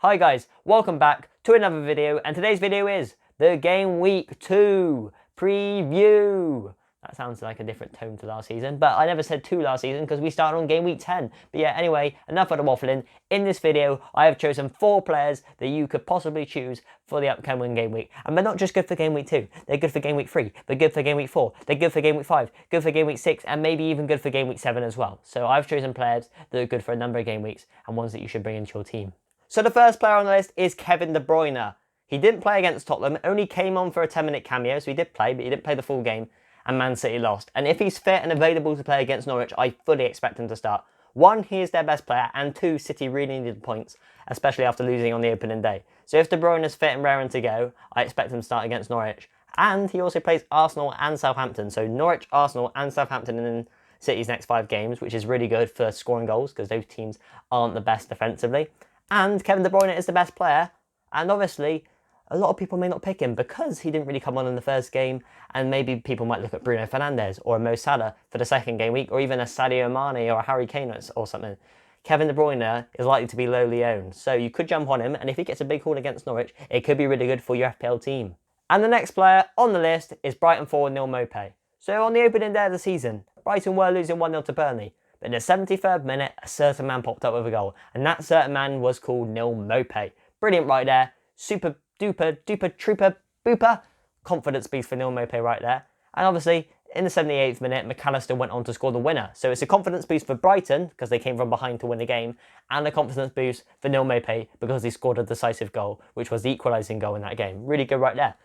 Hi guys, welcome back to another video, and today's video is the Game Week 2 preview. That sounds like a different tone to last season, but I never said 2 last season because we started on Game Week 10. But yeah, anyway, enough of the waffling. In this video, I have chosen 4 players that you could possibly choose for the upcoming Game Week. And they're not just good for Game Week 2, they're good for Game Week 3, they're good for Game Week 4, they're good for Game Week 5, good for Game Week 6, and maybe even good for Game Week 7 as well. So I've chosen players that are good for a number of game weeks and ones that you should bring into your team. So the first player on the list is Kevin De Bruyne. He didn't play against Tottenham, only came on for a 10-minute cameo, so he did play, but he didn't play the full game, and Man City lost. And if he's fit and available to play against Norwich, I fully expect him to start. 1, he is their best player, and 2, City really needed points, especially after losing on the opening day. So if De Bruyne is fit and raring to go, I expect him to start against Norwich. And he also plays Arsenal and Southampton, so Norwich, Arsenal and Southampton in City's next 5 games, which is really good for scoring goals, because those teams aren't the best defensively. And Kevin De Bruyne is the best player, and obviously a lot of people may not pick him because he didn't really come on in the first game, and maybe people might look at Bruno Fernandes or a Mo Salah for the second game week, or even a Sadio Mane or a Harry Kane or something. Kevin De Bruyne is likely to be lowly owned, so you could jump on him, and if he gets a big haul against Norwich, it could be really good for your FPL team. And the next player on the list is Brighton forward Neil Maupay. So on the opening day of the season, Brighton were losing 1-0 to Burnley. But in the 73rd minute, a certain man popped up with a goal. And that certain man was called Neil Maupay. Brilliant right there. Super duper duper trooper booper. Confidence boost for Neil Maupay right there. And obviously, in the 78th minute, McAllister went on to score the winner. So it's a confidence boost for Brighton, because they came from behind to win the game. And a confidence boost for Neil Maupay, because he scored a decisive goal, which was the equalising goal in that game. Really good right there.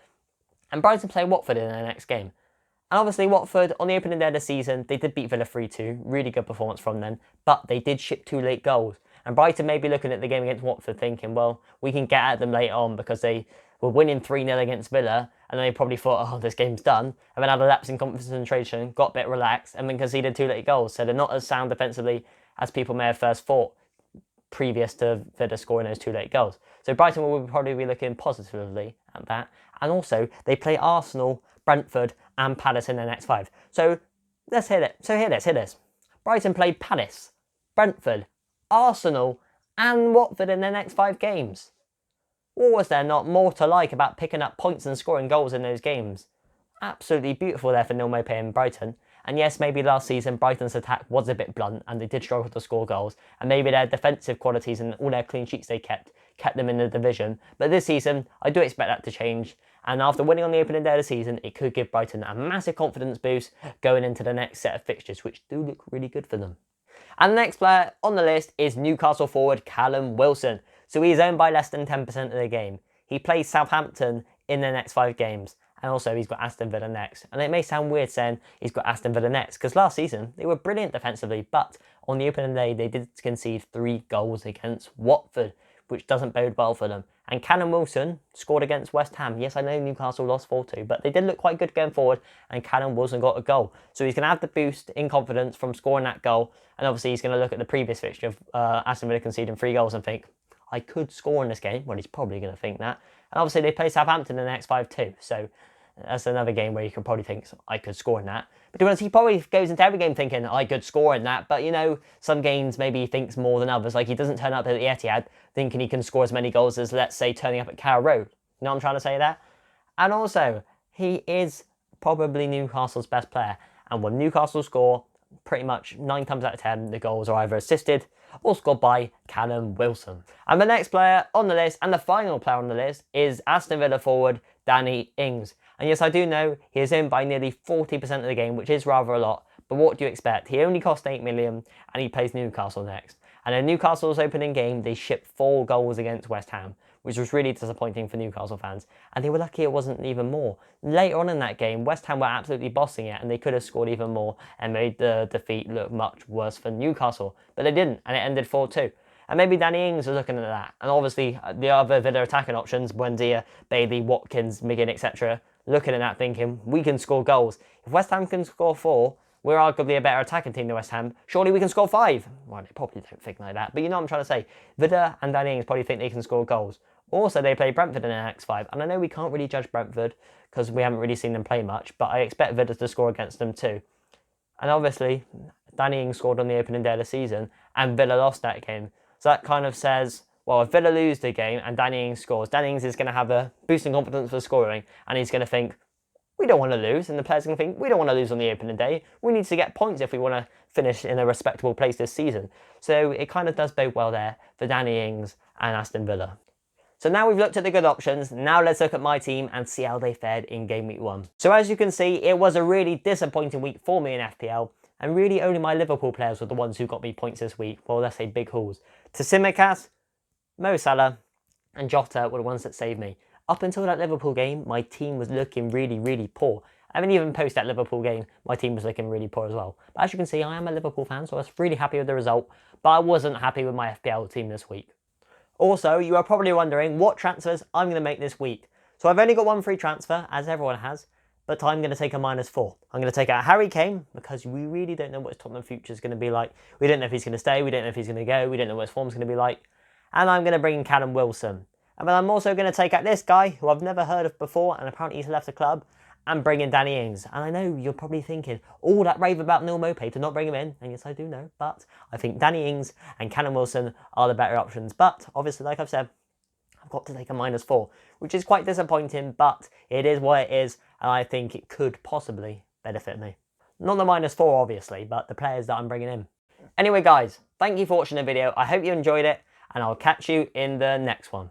And Brighton play Watford in their next game. And obviously Watford, on the opening day of the season, they did beat Villa 3-2. Really good performance from them. But they did ship 2 late goals. And Brighton may be looking at the game against Watford thinking, well, we can get at them later on because they were winning 3-0 against Villa. And then they probably thought, oh, this game's done. And then had a lapse in concentration, got a bit relaxed, and then conceded 2 late goals. So they're not as sound defensively as people may have first thought previous to Villa scoring those 2 late goals. So Brighton will probably be looking positively at that. And also, they play Arsenal, Brentford and Palace in their next 5. So let's hit it. So hear this. Brighton played Palace, Brentford, Arsenal and Watford in their next 5 games. What was there not more to like about picking up points and scoring goals in those games? Absolutely beautiful there for Neil Maupay and Brighton. And yes, maybe last season Brighton's attack was a bit blunt and they did struggle to score goals. And maybe their defensive qualities and all their clean sheets they kept them in the division. But this season, I do expect that to change. And after winning on the opening day of the season, it could give Brighton a massive confidence boost going into the next set of fixtures, which do look really good for them. And the next player on the list is Newcastle forward Callum Wilson. So he's owned by less than 10% of the game. He plays Southampton in their next 5 games. And also he's got Aston Villa next. And it may sound weird saying he's got Aston Villa next, because last season they were brilliant defensively, but on the opening day they did concede 3 goals against Watford, which doesn't bode well for them. And Callum Wilson scored against West Ham. Yes, I know Newcastle lost 4-2, but they did look quite good going forward, and Callum Wilson got a goal. So he's going to have the boost in confidence from scoring that goal, and obviously he's going to look at the previous fixture of Aston Villa conceding 3 goals and think, I could score in this game. Well, he's probably going to think that. And obviously they play Southampton in the next 5 too, so that's another game where you can probably think, I could score in that. But to be honest, he probably goes into every game thinking, I could score in that. But, you know, some games maybe he thinks more than others. Like, he doesn't turn up at the Etihad thinking he can score as many goals as, let's say, turning up at Carrow Road. You know what I'm trying to say there? And also, he is probably Newcastle's best player. And when Newcastle score, pretty much 9 times out of 10, the goals are either assisted or scored by Callum Wilson. And the next player on the list, and the final player on the list, is Aston Villa forward Danny Ings. And yes, I do know he is in by nearly 40% of the game, which is rather a lot. But what do you expect? He only cost 8 million and he plays Newcastle next. And in Newcastle's opening game, they shipped 4 goals against West Ham, which was really disappointing for Newcastle fans. And they were lucky it wasn't even more. Later on in that game, West Ham were absolutely bossing it and they could have scored even more and made the defeat look much worse for Newcastle. But they didn't, and it ended 4-2. And maybe Danny Ings was looking at that. And obviously the other Villa attacking options, Buendia, Bailey, Watkins, McGinn, etc., looking at that thinking, we can score goals. If West Ham can score 4, we're arguably a better attacking team than West Ham. Surely we can score 5. Well, they probably don't think like that. But you know what I'm trying to say. Villa and Danny Ings probably think they can score goals. Also, they play Brentford in the next 5. And I know we can't really judge Brentford because we haven't really seen them play much. But I expect Villa to score against them too. And obviously, Danny Ings scored on the opening day of the season. And Villa lost that game. So that kind of says Well, if Villa lose the game and Danny Ings scores, Danny Ings is going to have a boost in confidence for scoring, and he's going to think, we don't want to lose, and the players are going to think, we don't want to lose on the opening day. We need to get points if we want to finish in a respectable place this season. So it kind of does bode well there for Danny Ings and Aston Villa. So now we've looked at the good options, now let's look at my team and see how they fared in game week 1. So as you can see, it was a really disappointing week for me in FPL, and really only my Liverpool players were the ones who got me points this week, well, let's say big hauls. Tsimikas, Mo Salah and Jota were the ones that saved me. Up until that Liverpool game, my team was looking really, really poor. I mean, even post that Liverpool game, my team was looking really poor as well. But as you can see, I am a Liverpool fan, so I was really happy with the result, but I wasn't happy with my FPL team this week. Also, you are probably wondering what transfers I'm going to make this week. So I've only got one free transfer, as everyone has, but I'm going to take a -4. I'm going to take out Harry Kane, because we really don't know what his Tottenham future is going to be like. We don't know if he's going to stay, we don't know if he's going to go, we don't know what his form's going to be like. And I'm going to bring in Callum Wilson. And then I'm also going to take out this guy, who I've never heard of before, and apparently he's left the club, and bring in Danny Ings. And I know you're probably thinking, all that rave about Neil Maupay to not bring him in. And yes, I do know, but I think Danny Ings and Callum Wilson are the better options. But obviously, like I've said, I've got to take a -4, which is quite disappointing, but it is what it is, and I think it could possibly benefit me. Not the -4, obviously, but the players that I'm bringing in. Anyway, guys, thank you for watching the video. I hope you enjoyed it, and I'll catch you in the next one.